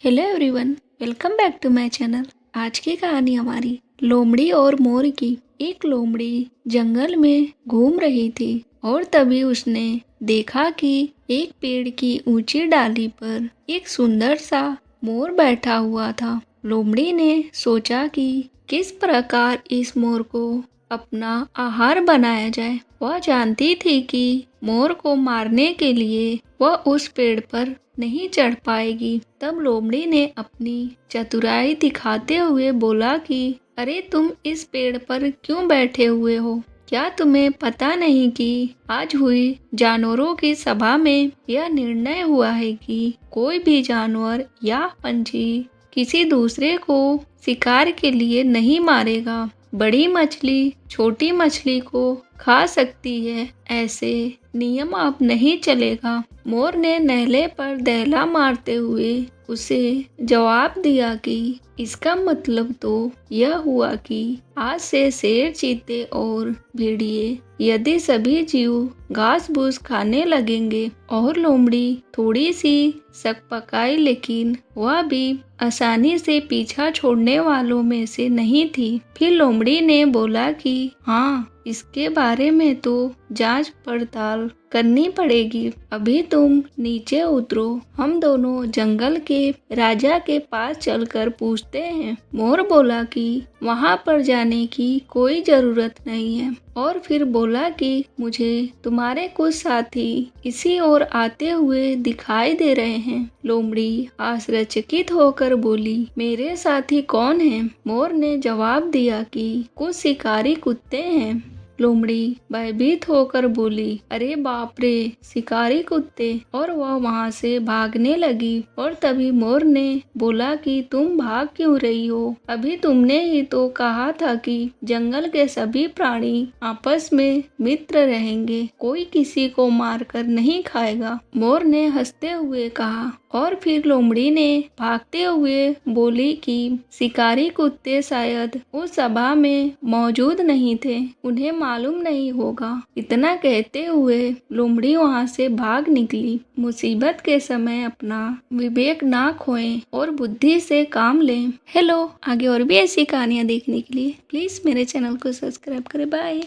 Hello everyone, welcome back to my channel. आज की कहानी हमारी लोमड़ी और मोर की। एक लोमड़ी जंगल में घूम रही थी और तभी उसने देखा कि एक पेड़ की ऊंची डाली पर एक सुंदर सा मोर बैठा हुआ था। लोमड़ी ने सोचा कि किस प्रकार इस मोर को अपना आहार बनाया जाए। वह जानती थी कि मोर को मारने के लिए वह उस पेड़ पर नहीं चढ़ पाएगी। तब लोमड़ी ने अपनी चतुराई दिखाते हुए बोला कि अरे तुम इस पेड़ पर क्यों बैठे हुए हो? क्या तुम्हें पता नहीं कि आज हुई जानवरों की सभा में यह निर्णय हुआ है कि कोई भी जानवर या पंछी किसी दूसरे को शिकार के लिए नहीं मारेगा। बड़ी मछली छोटी मछली को खा सकती है, ऐसे नियम अब नहीं चलेगा। मोर ने नेहले पर दहला मारते हुए उसे जवाब दिया कि इसका मतलब तो यह हुआ कि आज से शेर, चीते और भेड़िए यदि सभी जीव घास फूस खाने लगेंगे। और लोमड़ी थोड़ी सी सकपकाई, लेकिन वह भी आसानी से पीछा छोड़ने वालों में से नहीं थी। फिर लोमड़ी ने बोला कि हाँ, इसके बारे में तो जांच पड़ताल करनी पड़ेगी। अभी तुम नीचे उतरो, हम दोनों जंगल के राजा के पास चलकर पूछते हैं। मोर बोला कि वहां पर जाने की कोई जरूरत नहीं है और फिर बोला कि मुझे तुम्हारे कुछ साथी इसी ओर आते हुए दिखाई दे रहे हैं। लोमड़ी आश्चर्यचकित होकर बोली, मेरे साथी कौन हैं? मोर ने जवाब दिया कि कुछ शिकारी कुत्ते हैं। लोमड़ी भयभीत होकर बोली, अरे बाप रे, शिकारी कुत्ते! और वह वहां से भागने लगी। और तभी मोर ने बोला कि तुम भाग क्यों रही हो? अभी तुमने ही तो कहा था कि जंगल के सभी प्राणी आपस में मित्र रहेंगे, कोई किसी को मारकर नहीं खाएगा। मोर ने हंसते हुए कहा। और फिर लोमड़ी ने भागते हुए बोली कि शिकारी कुत्ते शायद उस सभा में मौजूद नहीं थे, उन्हें मालूम नहीं होगा। इतना कहते हुए लोमड़ी वहां से भाग निकली। मुसीबत के समय अपना विवेक ना खोएं और बुद्धि से काम लें। हेलो, आगे और भी ऐसी कहानियां देखने के लिए प्लीज मेरे चैनल को सब्सक्राइब करें। बाय।